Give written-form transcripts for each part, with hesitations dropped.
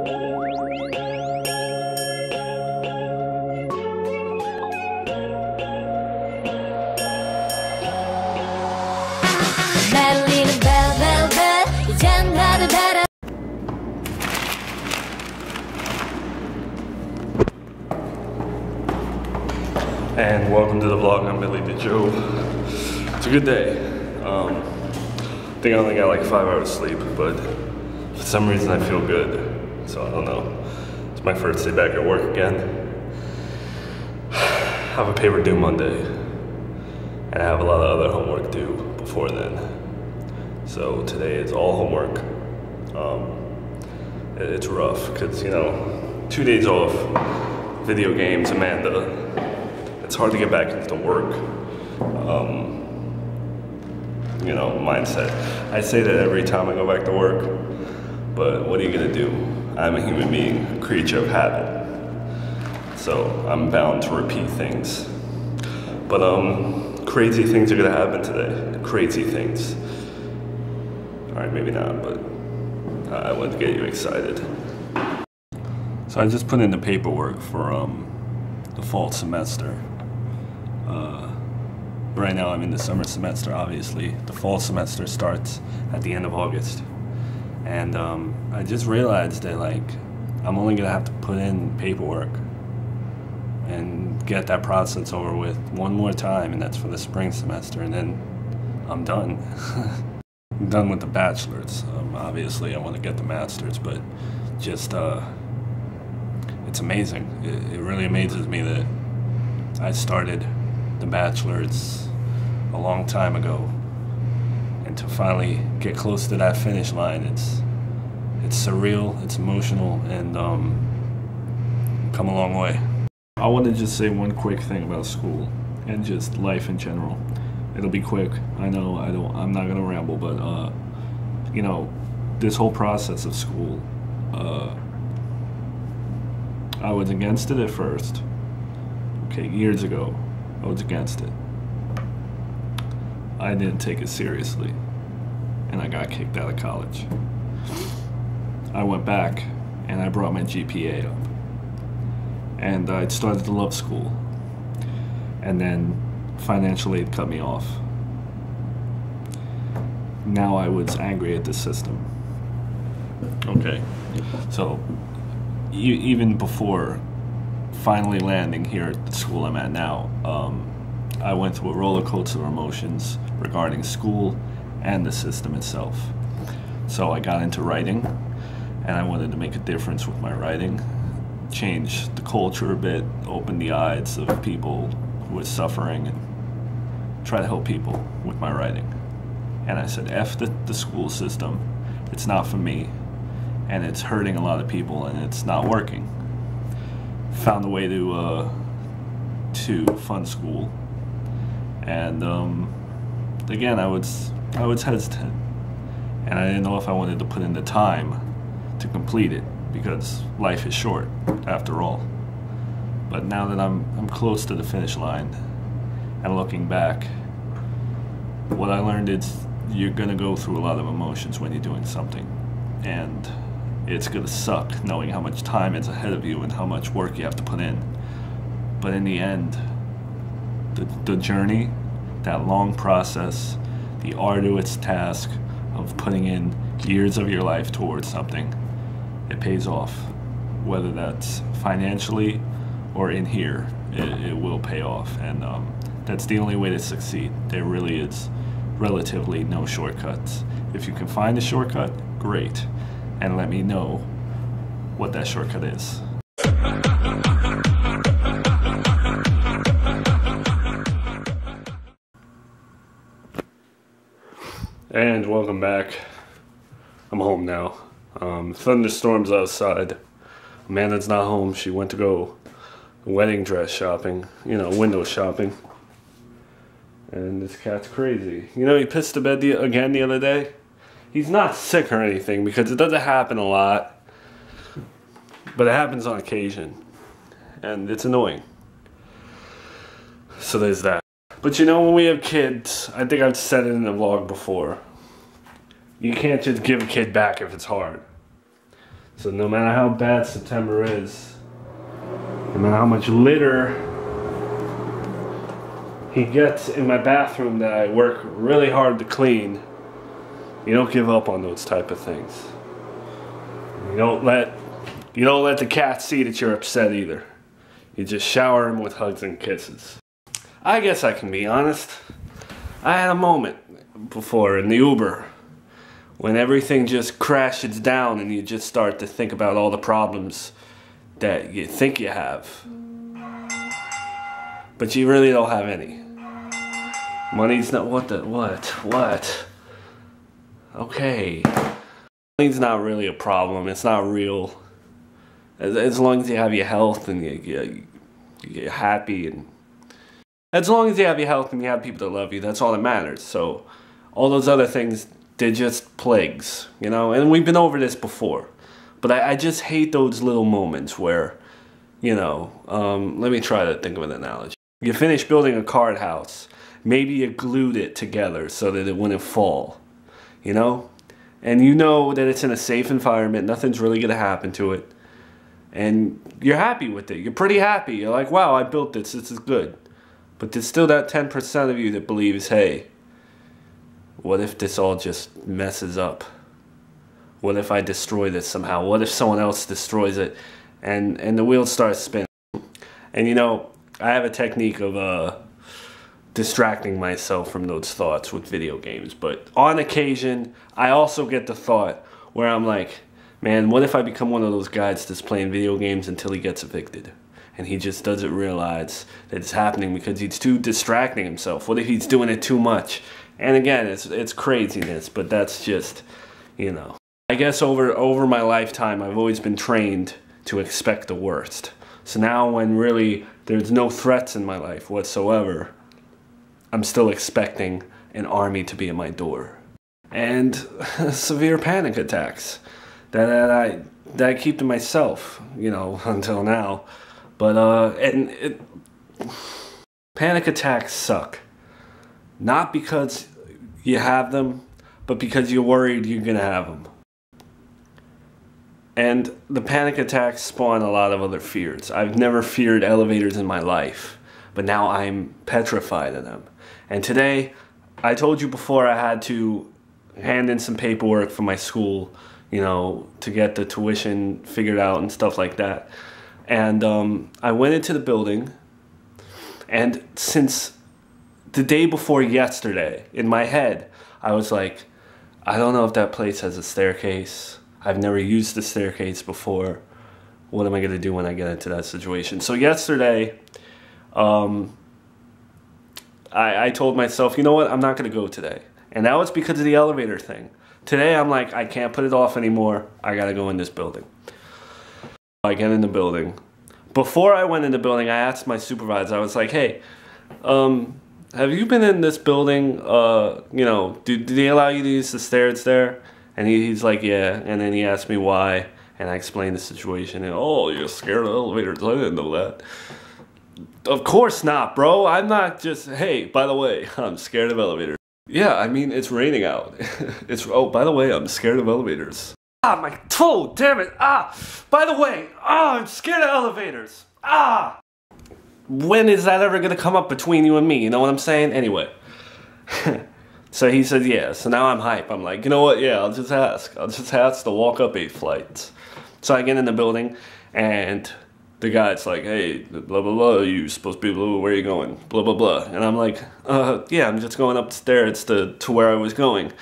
And welcome to the vlog. I'm Billy the Joe. It's a good day. I think I only got like 5 hours sleep, but for some reason I feel good. So I don't know. It's my first day back at work again. I have a paper due Monday, and I have a lot of other homework due before then. So today is all homework. It's rough because, you know, 2 days off, video games, Amanda. It's hard to get back into work, you know, mindset. I say that every time I go back to work, but what are you gonna do? I'm a human being, a creature of habit. So I'm bound to repeat things. But crazy things are gonna happen today, crazy things. All right, maybe not, but I wanted to get you excited. So I just put in the paperwork for the fall semester. Right now I'm in the summer semester, obviously. The fall semester starts at the end of August. And I just realized that, like, I'm only gonna have to put in paperwork and get that process over with one more time, and that's for the spring semester, and then I'm done. I'm done with the bachelor's. Obviously I want to get the master's, but just, it's amazing. It really amazes me that I started the bachelor's a long time ago, and to finally get close to that finish line, it's surreal, it's emotional, and come a long way. I want to just say one quick thing about school and just life in general. It'll be quick. I know I'm not gonna ramble, but you know, this whole process of school, I was against it at first. Okay, years ago, I was against it. I didn't take it seriously, and I got kicked out of college. I went back, and I brought my GPA up, and I started to love school, and then financial aid cut me off. Now I was angry at the system. Okay, so even before finally landing here at the school I'm at now, I went through a roller coaster of emotions regarding school and the system itself. So I got into writing, and I wanted to make a difference with my writing, change the culture a bit, open the eyes of people who are suffering, and try to help people with my writing. And I said, F the school system, it's not for me, and it's hurting a lot of people, and it's not working. Found a way to fund school, and again I was hesitant, and I didn't know if I wanted to put in the time to complete it, because life is short after all. But now that I'm close to the finish line, and looking back, what I learned is you're gonna go through a lot of emotions when you're doing something, and it's gonna suck knowing how much time is ahead of you and how much work you have to put in. But in the end, the journey, that long process, the arduous task of putting in years of your life towards something, it pays off. Whether that's financially or in here, it will pay off. And that's the only way to succeed. There really is relatively no shortcuts. If you can find a shortcut, great. And let me know what that shortcut is. And welcome back. I'm home now. Thunderstorms outside. Amanda's not home. She went to go wedding dress shopping, you know, window shopping. And this cat's crazy. You know, he pissed the bed again the other day. He's not sick or anything, because it doesn't happen a lot, but it happens on occasion, and it's annoying. So there's that. But you know, when we have kids, I think I've said it in the vlog before, you can't just give a kid back if it's hard. So no matter how bad September is, no matter how much litter he gets in my bathroom that I work really hard to clean, you don't give up on those type of things. You don't let the cat see that you're upset either. You just shower him with hugs and kisses. I guess I can be honest. I had a moment before in the Uber when everything just crashes down and you just start to think about all the problems that you think you have. But you really don't have any. Money's not, what? Okay. Money's not really a problem, it's not real. As long as you have your health and you're happy, and as long as you have your health and you have people that love you, that's all that matters. So all those other things, they're just plagues, you know? And we've been over this before. But I just hate those little moments where, you know, let me try to think of an analogy. You finish building a card house. Maybe you glued it together so that it wouldn't fall, you know? And you know that it's in a safe environment, nothing's really gonna happen to it. And you're happy with it, you're pretty happy. You're like, wow, I built this is good. But there's still that 10% of you that believes, hey, what if this all just messes up? What if I destroy this somehow? What if someone else destroys it? And the wheels start spinning. And you know, I have a technique of distracting myself from those thoughts with video games. But on occasion, I also get the thought where I'm like, man, what if I become one of those guys that's playing video games until he gets evicted? And he just doesn't realize that it's happening because he's too distracting himself. What if he's doing it too much? And again, it's craziness, but that's just, you know. I guess over my lifetime, I've always been trained to expect the worst. So now when really there's no threats in my life whatsoever, I'm still expecting an army to be at my door. And severe panic attacks that I keep to myself, you know, until now. But panic attacks suck. Not because you have them, but because you're worried you're gonna have them. And the panic attacks spawn a lot of other fears. I've never feared elevators in my life, but now I'm petrified of them. And today, I told you before I had to hand in some paperwork for my school, you know, to get the tuition figured out and stuff like that. And I went into the building, and since the day before yesterday, in my head, I was like, I don't know if that place has a staircase. I've never used the staircase before. What am I gonna do when I get into that situation? So yesterday, I told myself, you know what, I'm not gonna go today. And that was because of the elevator thing. Today I'm like, I can't put it off anymore. I gotta go in this building. I get in the building. Before I went in the building, I asked my supervisor, I was like, hey, have you been in this building, you know, do they allow you to use the stairs there? And he's like, yeah. And then he asked me why, and I explained the situation. And, oh, you're scared of elevators. I didn't know that. Of course not, bro. I'm not just, hey, by the way, I'm scared of elevators. Yeah, I mean, it's raining out. Oh, by the way, I'm scared of elevators. Ah, my toe, damn it. Ah, by the way, I'm scared of elevators. Ah. When is that ever gonna come up between you and me? You know what I'm saying? Anyway. So he said, yeah. So now I'm hype. I'm like, you know what? Yeah, I'll just ask. I'll just ask to walk up 8 flights. So I get in the building, and the guy's like, hey, blah, blah, blah, you supposed to be, blah, where are you going? Blah, blah, blah. And I'm like, yeah, I'm just going up the stairs to where I was going.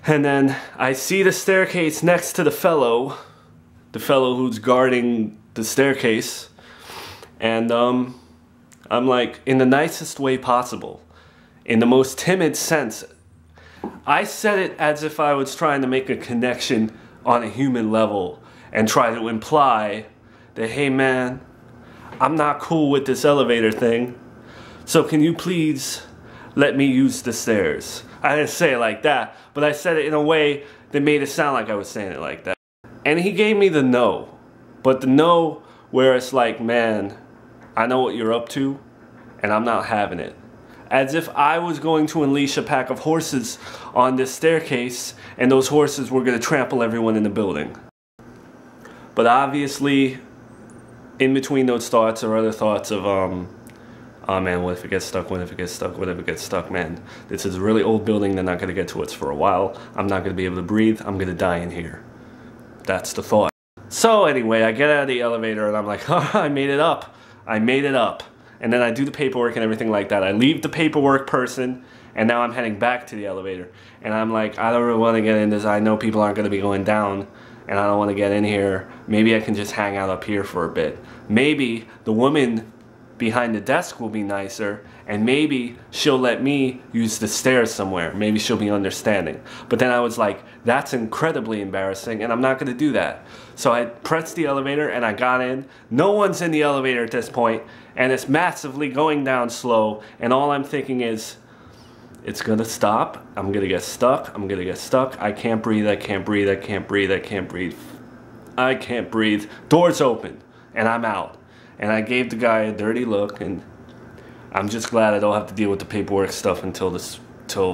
And then I see the staircase next to the fellow who's guarding the staircase. And I'm like, in the nicest way possible, in the most timid sense, I said it as if I was trying to make a connection on a human level and try to imply that, hey man, I'm not cool with this elevator thing, so can you please let me use the stairs? I didn't say it like that, but I said it in a way that made it sound like I was saying it like that. And he gave me the no, but the no where it's like, man, I know what you're up to, and I'm not having it. As if I was going to unleash a pack of horses on this staircase, and those horses were going to trample everyone in the building. But obviously, in between those thoughts are other thoughts of, oh man, what if it gets stuck, what if it gets stuck, what if it gets stuck, man. This is a really old building, they're not gonna get to us for a while. I'm not gonna be able to breathe, I'm gonna die in here. That's the thought. So anyway, I get out of the elevator and I'm like, oh, I made it up. I made it up. And then I do the paperwork and everything like that. I leave the paperwork person and now I'm heading back to the elevator. And I'm like, I don't really want to get in this. I know people aren't going to be going down and I don't want to get in here. Maybe I can just hang out up here for a bit. Maybe the woman behind the desk will be nicer and maybe she'll let me use the stairs somewhere. Maybe she'll be understanding. But then I was like, that's incredibly embarrassing and I'm not going to do that. So I pressed the elevator and I got in. No one's in the elevator at this point and it's massively going down slow and all I'm thinking is, it's gonna stop, I'm gonna get stuck, I'm gonna get stuck, I can't breathe, I can't breathe, I can't breathe, I can't breathe, I can't breathe. Doors open and I'm out. And I gave the guy a dirty look and I'm just glad I don't have to deal with the paperwork stuff until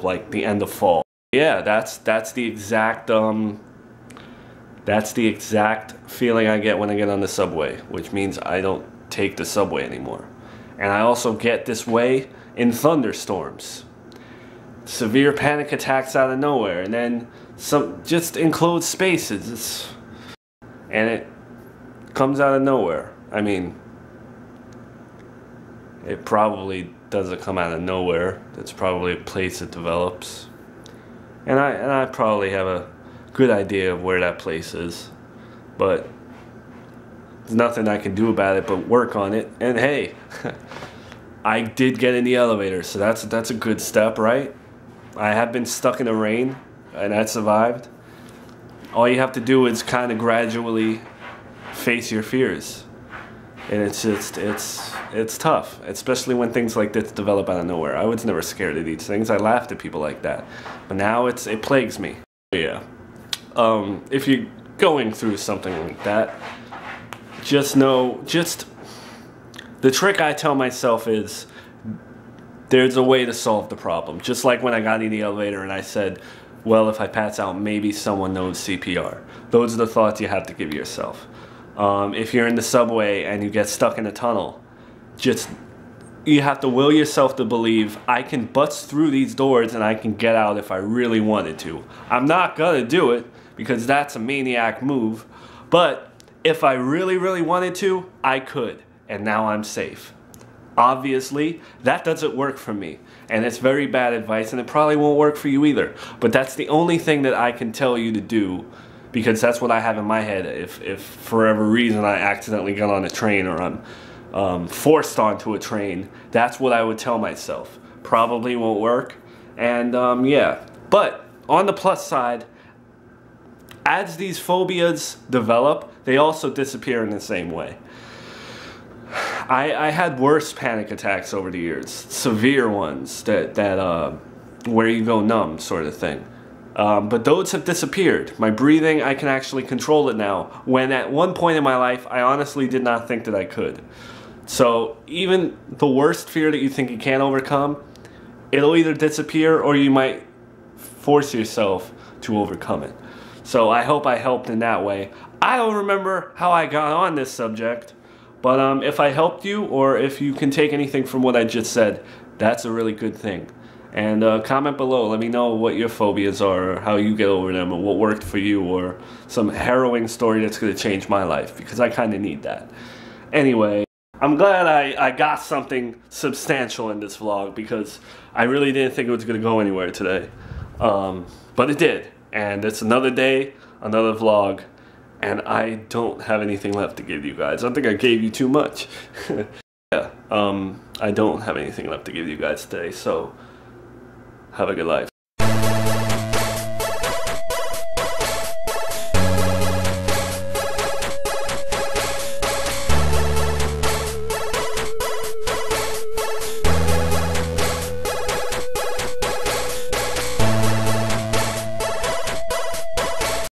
like the end of fall. Yeah, that's the exact feeling I get when I get on the subway, which means I don't take the subway anymore. And I also get this way in thunderstorms. Severe panic attacks out of nowhere, and then some just enclosed spaces. And it comes out of nowhere. I mean, it probably doesn't come out of nowhere. It's probably a place that develops. And I probably have a good idea of where that place is. But there's nothing I can do about it but work on it. And hey, I did get in the elevator, so that's a good step, right? I have been stuck in the rain, and I survived. All you have to do is kind of gradually face your fears. And it's tough, especially when things like this develop out of nowhere. I was never scared of these things. I laughed at people like that. But now it plagues me. Yeah. If you're going through something like that, just know, the trick I tell myself is, there's a way to solve the problem. Just like when I got in the elevator and I said, well, if I pass out, maybe someone knows CPR. Those are the thoughts you have to give yourself. If you're in the subway and you get stuck in a tunnel, you have to will yourself to believe, I can bust through these doors and I can get out if I really wanted to. I'm not gonna do it because that's a maniac move, but if I really, really wanted to, I could, and now I'm safe. Obviously, that doesn't work for me, and it's very bad advice, and it probably won't work for you either. But that's the only thing that I can tell you to do, because that's what I have in my head. If for whatever reason I accidentally got on a train or I'm forced onto a train, that's what I would tell myself. Probably won't work, and yeah. But on the plus side, as these phobias develop, they also disappear in the same way. I had worse panic attacks over the years, severe ones that where you go numb sort of thing. But those have disappeared. My breathing, I can actually control it now, when at one point in my life, I honestly did not think that I could. So even the worst fear that you think you can't overcome, it'll either disappear or you might force yourself to overcome it. So I hope I helped in that way. I don't remember how I got on this subject, but if I helped you, or if you can take anything from what I just said, that's a really good thing. And comment below, let me know what your phobias are, or how you get over them, or what worked for you, or some harrowing story that's going to change my life, because I kind of need that. Anyway, I'm glad I got something substantial in this vlog, because I really didn't think it was going to go anywhere today. But it did, and it's another day, another vlog, and I don't have anything left to give you guys. I think I gave you too much. Yeah, I don't have anything left to give you guys today, so have a good life.